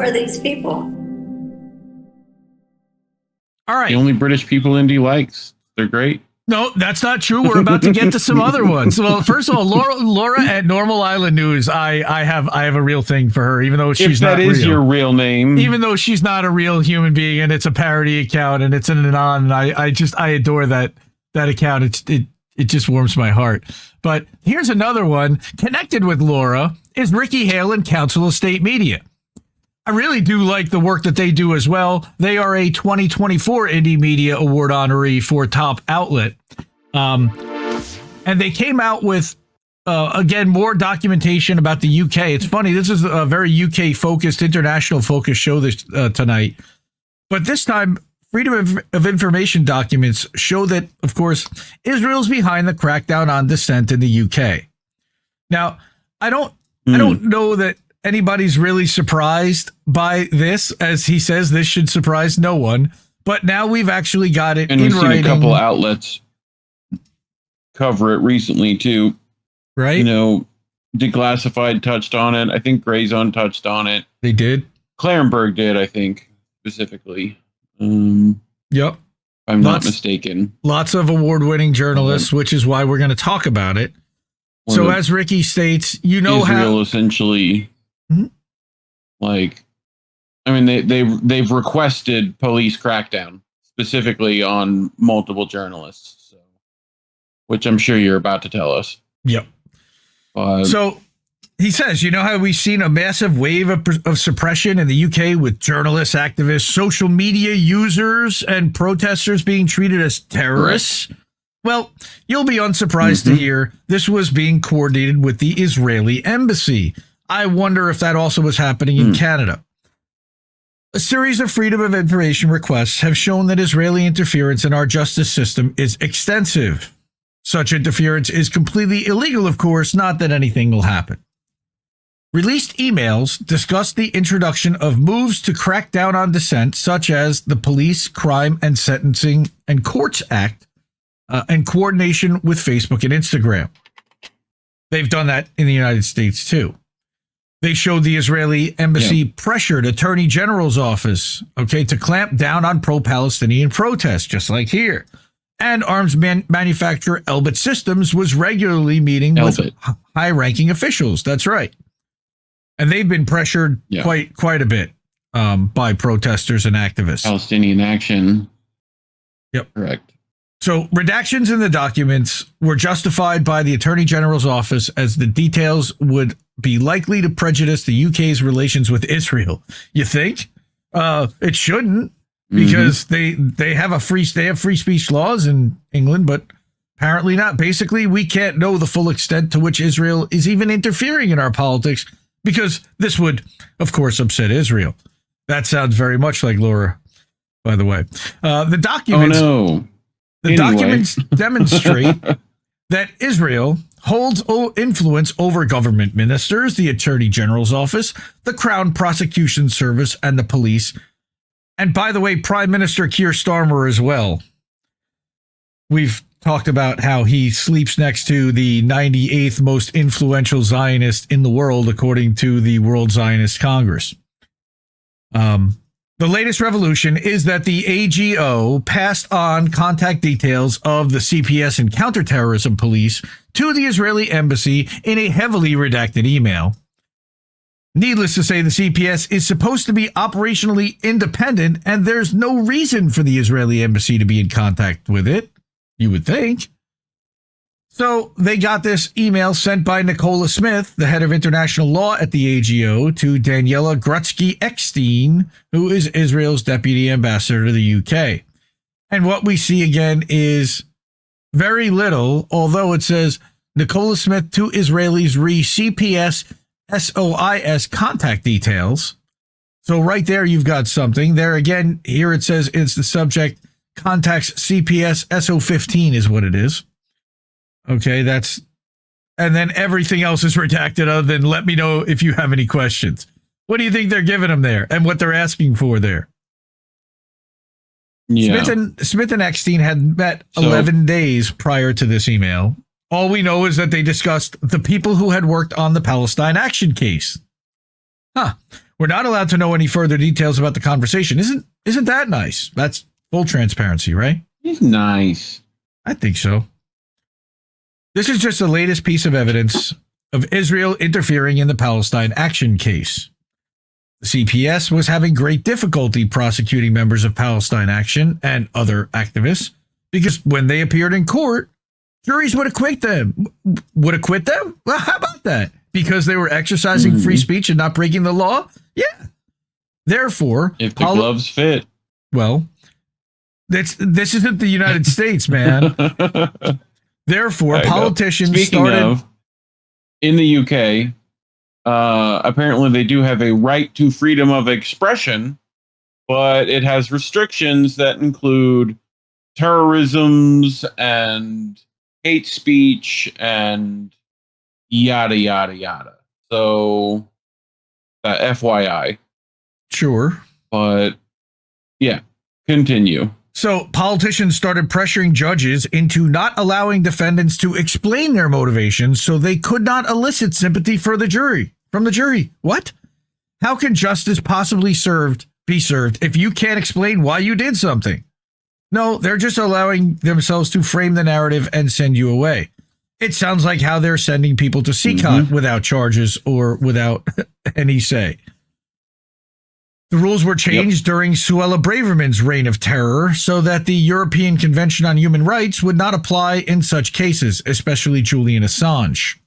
are these people? All right. The only British people Indy likes. They're great. No, that's not true. We're about to get to some other ones. Well, first of all, Laura at Normal Island News. I have a real thing for her, even though she's not real. If that is your real name. Even though she's not a real human being and it's a parody account and it's an anon, and I adore that account. It just warms my heart. But here's another one. Connected with Laura is Ricky Hale and Council of State Media. I really do like the work that they do as well. They are a 2024 Indie Media Award honoree for Top Outlet. And they came out with, again, more documentation about the UK. It's funny, this is a very UK-focused, international-focused show tonight. But this time, Freedom of Information documents show that, of course, Israel's behind the crackdown on dissent in the UK. Now, I don't know that anybody's really surprised by this. As he says, this should surprise no one. But now we've actually got it and in we've writing. Seen a couple outlets cover it recently too. Right? You know, Declassified touched on it. I think Grey Zone touched on it. They did. Clarenberg did, I think, specifically. Yep. If I'm not mistaken. Lots of award-winning journalists, which is why we're going to talk about it. So as Ricky states, you know, Israel essentially. Like, I mean, they've requested police crackdown specifically on multiple journalists, so, which I'm sure you're about to tell us. Yep. So he says, you know how we've seen a massive wave of suppression in the UK with journalists, activists, social media users, and protesters being treated as terrorists? Right. Well, you'll be unsurprised to hear this was being coordinated with the Israeli embassy. I wonder if that also was happening in Canada. A series of Freedom of Information requests have shown that Israeli interference in our justice system is extensive. Such interference is completely illegal, of course, not that anything will happen. Released emails discuss the introduction of moves to crack down on dissent, such as the Police, Crime and Sentencing and Courts Act, and coordination with Facebook and Instagram. They've done that in the United States, too. They showed the Israeli embassy pressured Attorney General's office, to clamp down on pro-Palestinian protests, just like here. And arms manufacturer Elbit Systems was regularly meeting with high-ranking officials. That's right. And they've been pressured quite a bit by protesters and activists. Palestinian Action. Yep. Correct. So redactions in the documents were justified by the Attorney General's office as the details would be likely to prejudice the UK's relations with Israel. You think? It shouldn't, because they have free speech laws in England, but apparently not. Basically, we can't know the full extent to which Israel is even interfering in our politics, because this would, of course, upset Israel. That sounds very much like Laura, by the way. The documents. Oh no. The documents demonstrate that Israel holds influence over government ministers, the Attorney General's office, the Crown Prosecution Service, and the police. And by the way, Prime Minister Keir Starmer as well. We've talked about how he sleeps next to the 98th most influential Zionist in the world, according to the World Zionist Congress. The latest revolution is that the AGO passed on contact details of the CPS and counterterrorism police to the Israeli embassy in a heavily redacted email. Needless to say, the CPS is supposed to be operationally independent, and there's no reason for the Israeli embassy to be in contact with it, you would think. So they got this email sent by Nicola Smith, the head of international law at the AGO, to Daniela Grutsky-Eckstein, who is Israel's deputy ambassador to the UK. And what we see again is very little, although it says Nicola Smith to Israelis re CPS SOIS contact details. So right there, you've got something. There again, here it says it's the subject contacts CPS SO15 is what it is. Okay, and then everything else is redacted other than let me know if you have any questions. What do you think they're giving them there and what they're asking for there? Yeah. Smith and Eckstein had met 11 days prior to this email. All we know is that they discussed the people who had worked on the Palestine Action case. We're not allowed to know any further details about the conversation. Isn't that nice? That's full transparency, right? He's nice. I think so. This is just the latest piece of evidence of Israel interfering in the Palestine action case. The CPS was having great difficulty prosecuting members of Palestine Action and other activists because when they appeared in court, juries would acquit them. Would acquit them? Well, how about that? Because they were exercising free speech and not breaking the law? Yeah. Therefore, if the gloves fit. Well, this isn't the United States, man. Therefore, politicians started. In the UK, apparently they do have a right to freedom of expression, but it has restrictions that include terrorisms and hate speech and yada, yada, yada. So, FYI. Sure. But, yeah, continue. So politicians started pressuring judges into not allowing defendants to explain their motivations so they could not elicit sympathy from the jury. What? How can justice possibly be served if you can't explain why you did something? No, they're just allowing themselves to frame the narrative and send you away. It sounds like how they're sending people to CCOT without charges or without any say. The rules were changed during Suella Braverman's reign of terror so that the European Convention on Human Rights would not apply in such cases, especially Julian Assange.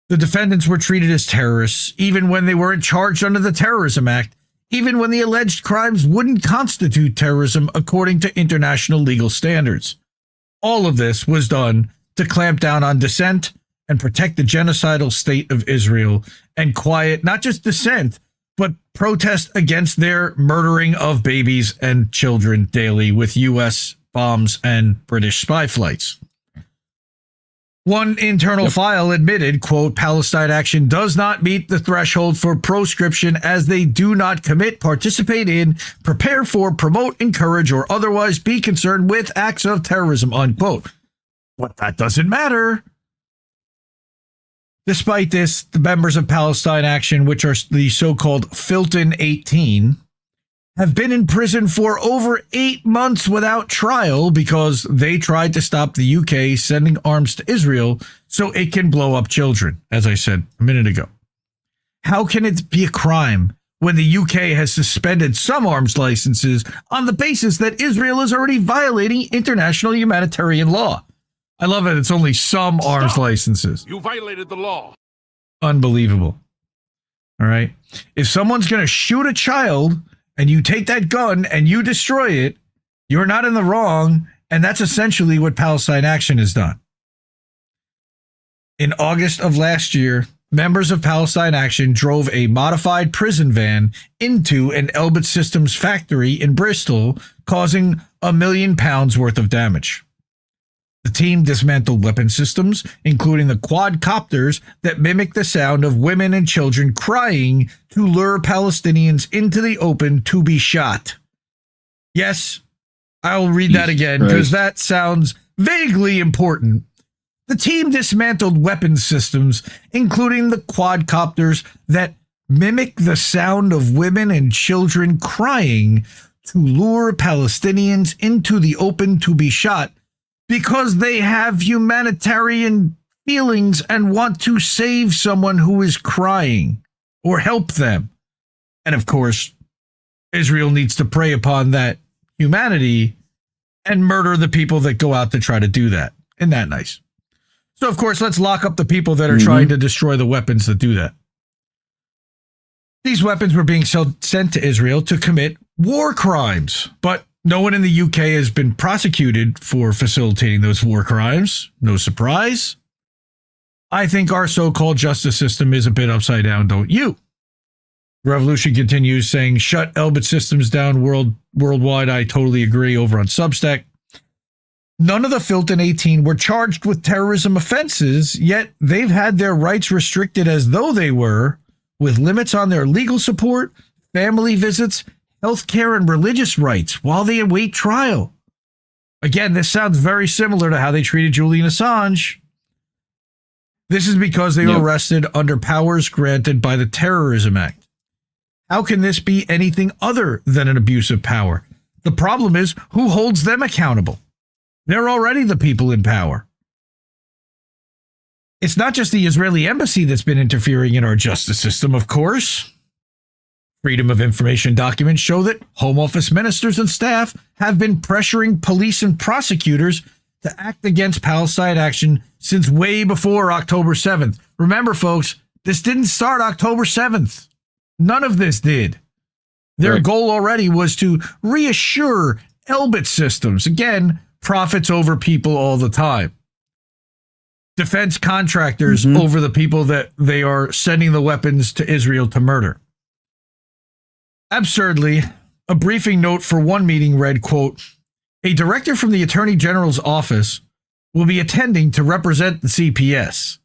The defendants were treated as terrorists even when they weren't charged under the Terrorism Act, even when the alleged crimes wouldn't constitute terrorism according to international legal standards. All of this was done to clamp down on dissent and protect the genocidal state of Israel and quiet not just dissent, but protest against their murdering of babies and children daily with U.S. bombs and British spy flights. One internal file admitted, quote, Palestine Action does not meet the threshold for proscription as they do not commit, participate in, prepare for, promote, encourage, or otherwise be concerned with acts of terrorism, unquote. But that doesn't matter. Despite this, the members of Palestine Action, which are the so-called Filton 18, have been in prison for over 8 months without trial because they tried to stop the UK sending arms to Israel so it can blow up children, as I said a minute ago. How can it be a crime when the UK has suspended some arms licenses on the basis that Israel is already violating international humanitarian law? I love it. It's only some arms licenses. You violated the law. Unbelievable. All right. If someone's going to shoot a child and you take that gun and you destroy it, you're not in the wrong. And that's essentially what Palestine Action has done. In August of last year, members of Palestine Action drove a modified prison van into an Elbit Systems factory in Bristol, causing £1 million worth of damage. The team dismantled weapon systems, including the quadcopters that mimic the sound of women and children crying to lure Palestinians into the open to be shot. Yes, I'll read that again because that sounds vaguely important. The team dismantled weapon systems, including the quadcopters that mimic the sound of women and children crying to lure Palestinians into the open to be shot, because they have humanitarian feelings and want to save someone who is crying or help them. And of course, Israel needs to prey upon that humanity and murder the people that go out to try to do that. Isn't that nice? So, of course, let's lock up the people that are trying to destroy the weapons that do that. These weapons were being sent to Israel to commit war crimes, but no one in the UK has been prosecuted for facilitating those war crimes. No surprise. I think our so-called justice system is a bit upside down, don't you? Revolution continues saying, shut Elbit Systems down worldwide. I totally agree over on Substack. None of the Filton 18 were charged with terrorism offenses, yet they've had their rights restricted as though they were, with limits on their legal support, family visits, healthcare, and religious rights while they await trial. Again, this sounds very similar to how they treated Julian Assange. This is because they were arrested under powers granted by the Terrorism Act. How can this be anything other than an abuse of power? The problem is, who holds them accountable? They're already the people in power. It's not just the Israeli embassy that's been interfering in our justice system, of course. Freedom of Information documents show that Home Office ministers and staff have been pressuring police and prosecutors to act against Palestine action since way before October 7th. Remember, folks, this didn't start October 7th. None of this did. Their goal already was to reassure Elbit Systems, again, profits over people all the time. Defense contractors over the people that they are sending the weapons to Israel to murder. Absurdly, a briefing note for one meeting read, quote, a director from the Attorney General's office will be attending to represent the CPS.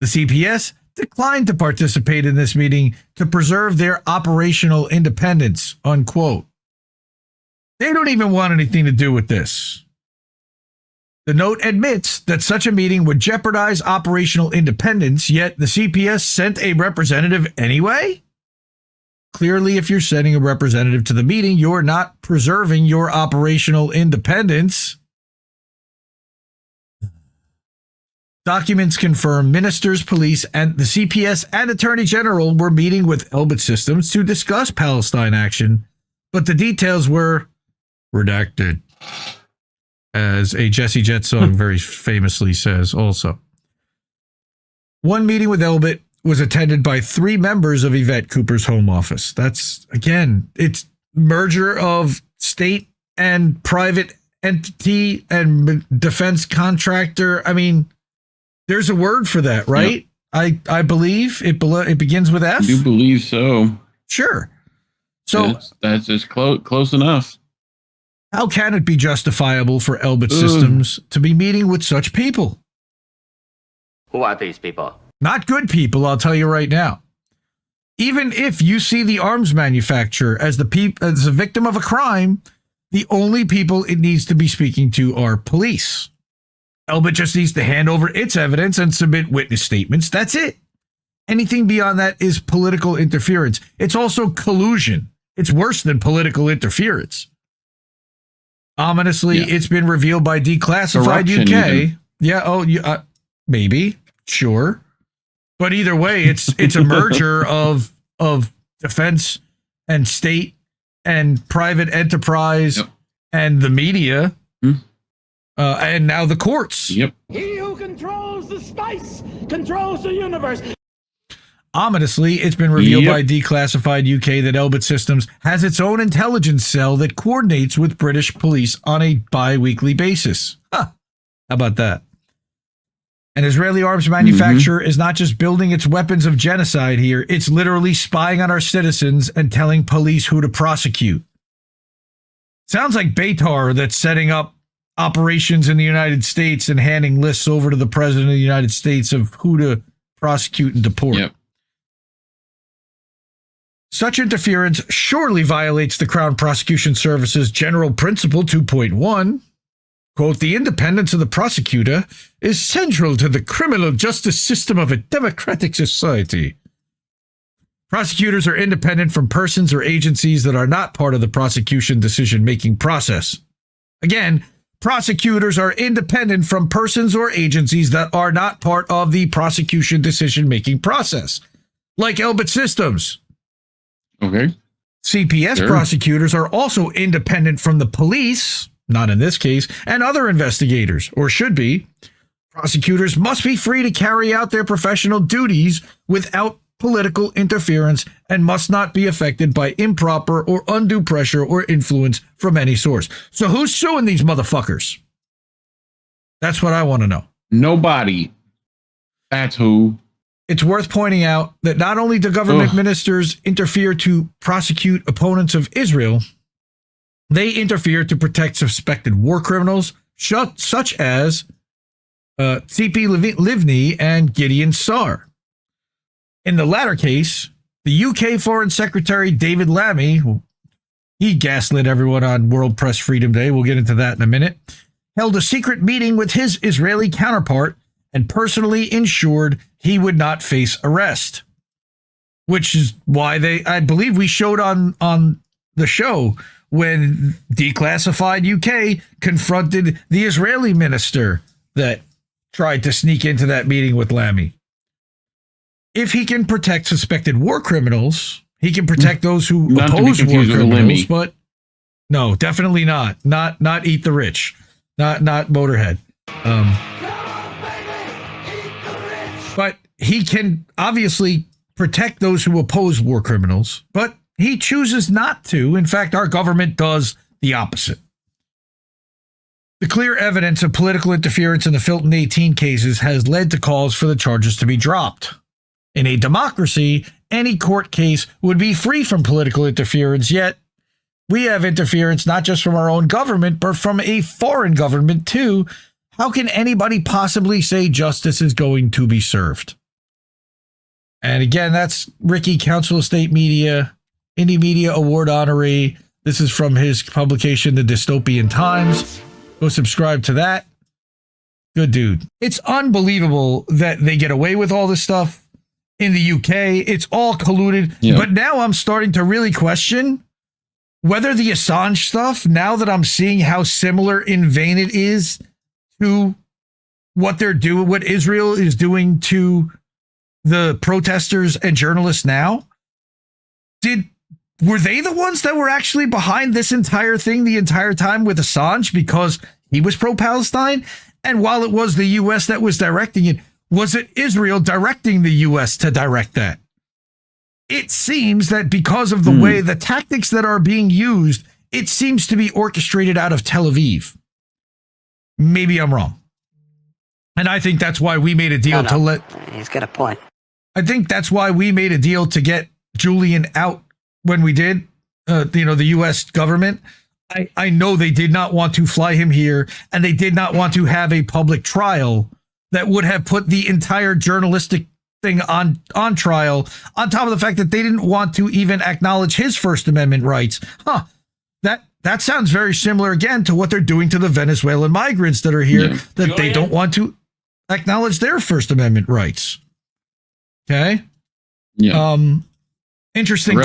The CPS declined to participate in this meeting to preserve their operational independence, unquote. They don't even want anything to do with this. The note admits that such a meeting would jeopardize operational independence, yet the CPS sent a representative anyway? Clearly, if you're sending a representative to the meeting, you're not preserving your operational independence. Documents confirm ministers, police, and the CPS and Attorney General were meeting with Elbit Systems to discuss Palestine action, but the details were redacted, as a Jett song very famously says also. One meeting with Elbit was attended by 3 members of Yvette Cooper's home office. That's, again, it's merger of state and private entity and defense contractor. I mean, there's a word for that, right? Yep. I believe it begins with F. I do believe so. Sure. So that's just close enough. How can it be justifiable for Elbit Systems to be meeting with such people? Who are these people? Not good people, I'll tell you right now. Even if you see the arms manufacturer as the victim of a crime, the only people it needs to be speaking to are police. Elbit just needs to hand over its evidence and submit witness statements. That's it. Anything beyond that is political interference. It's also collusion. It's worse than political interference. Ominously, it's been revealed by Declassified UK. Even. Yeah, maybe, sure. But either way, it's a merger of defense and state and private enterprise and the media and now the courts. Yep. He who controls the spice controls the universe. Ominously, it's been revealed by Declassified UK that Elbit Systems has its own intelligence cell that coordinates with British police on a bi-weekly basis. Huh. How about that? An Israeli arms manufacturer is not just building its weapons of genocide here, it's literally spying on our citizens and telling police who to prosecute. Sounds like Beitar that's setting up operations in the United States and handing lists over to the President of the United States of who to prosecute and deport. Yep. Such interference surely violates the Crown Prosecution Service's General Principle 2.1. Quote, the independence of the prosecutor is central to the criminal justice system of a democratic society. Prosecutors are independent from persons or agencies that are not part of the prosecution decision-making process. Again, prosecutors are independent from persons or agencies that are not part of the prosecution decision-making process, like Elbit Systems. Okay. CPS prosecutors are also independent from the police, not in this case, and other investigators, or should be. Prosecutors must be free to carry out their professional duties without political interference and must not be affected by improper or undue pressure or influence from any source. So who's suing these motherfuckers? That's what I want to know. Nobody. That's who. It's worth pointing out that not only do government ministers interfere to prosecute opponents of Israel, they interfere to protect suspected war criminals, such as Tzipi Livni and Gideon Sar. In the latter case, the UK Foreign Secretary David Lammy, he gaslit everyone on World Press Freedom Day, we'll get into that in a minute, held a secret meeting with his Israeli counterpart and personally ensured he would not face arrest. which is why I believe we showed on the show when Declassified UK confronted the Israeli minister that tried to sneak into that meeting with Lammy. If he can protect suspected war criminals, he can protect those who oppose war criminals, but no, definitely not. Not Eat the Rich. Not Motorhead. But he can obviously protect those who oppose war criminals, but he chooses not to. In fact, our government does the opposite. The clear evidence of political interference in the Filton 18 cases has led to calls for the charges to be dropped. In a democracy, any court case would be free from political interference, yet we have interference not just from our own government, but from a foreign government too. How can anybody possibly say justice is going to be served? And again, that's Ricky, Council of State Media, Indie Media Award honoree. This is from his publication, The Dystopian Times. Go subscribe to that. Good dude. It's unbelievable that they get away with all this stuff in the UK. It's all colluded. Yeah. But now I'm starting to really question whether the Assange stuff, now that I'm seeing how similar in vein it is to what they're doing, what Israel is doing to the protesters and journalists now, were they the ones that were actually behind this entire thing the entire time with Assange because he was pro-Palestine? And while it was the U.S. that was directing it, was it Israel directing the U.S. to direct that? It seems that because of the way the tactics that are being used, it seems to be orchestrated out of Tel Aviv. Maybe I'm wrong. And I think that's why we made a deal to let... He's got a point. I think that's why we made a deal to get Julian out when we did, the U.S. government. I know they did not want to fly him here, and they did not want to have a public trial that would have put the entire journalistic thing on trial, on top of the fact that they didn't want to even acknowledge his First Amendment rights. That sounds very similar again to what they're doing to the Venezuelan migrants that are here, that they don't want to acknowledge their First Amendment rights. Okay. Yeah. Interesting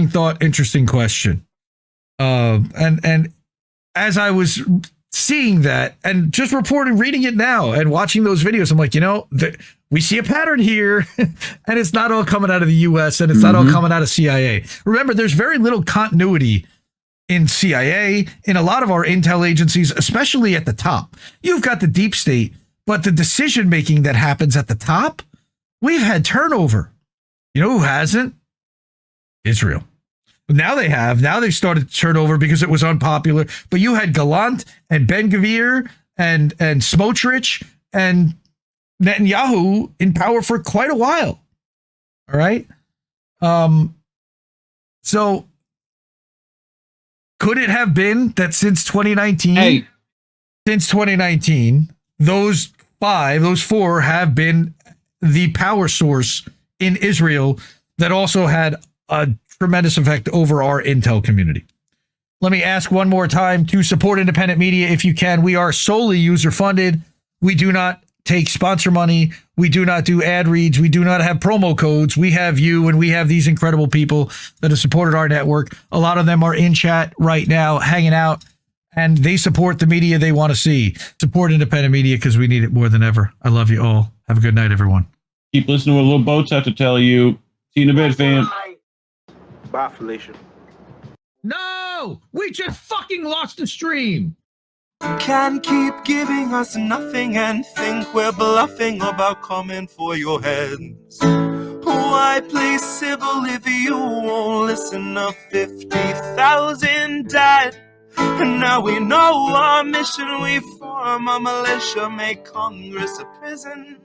thought, interesting question. And as I was seeing that and just reading it now and watching those videos, I'm like, we see a pattern here, and it's not all coming out of the US and it's not all coming out of CIA. Remember, there's very little continuity in CIA, in a lot of our intel agencies, especially at the top. You've got the deep state, but the decision making that happens at the top, we've had turnover. You know who hasn't? Israel. Now they started to turn over because it was unpopular. But you had Gallant and Ben-Gvir and Smotrich and Netanyahu in power for quite a while. All right. So could it have been that since 2019, those four have been the power source in Israel that also had a tremendous effect over our intel community? Let me ask one more time to support independent media if you can. We are solely user funded. We do not take sponsor money. We do not do ad reads. We do not have promo codes. We have you, and we have these incredible people that have supported our network. A lot of them are in chat right now, hanging out, and they support the media they want to see. Support independent media because we need it more than ever. I love you all. Have a good night, everyone. Keep listening to what Little Boats have to tell you. See you in a bit, fam. Bye, Felicia. No! We just fucking lost the stream! You can't keep giving us nothing and think we're bluffing about coming for your heads. Why play civil if you won't listen? 50,000 died, and now we know our mission. We form a militia, make Congress a prison.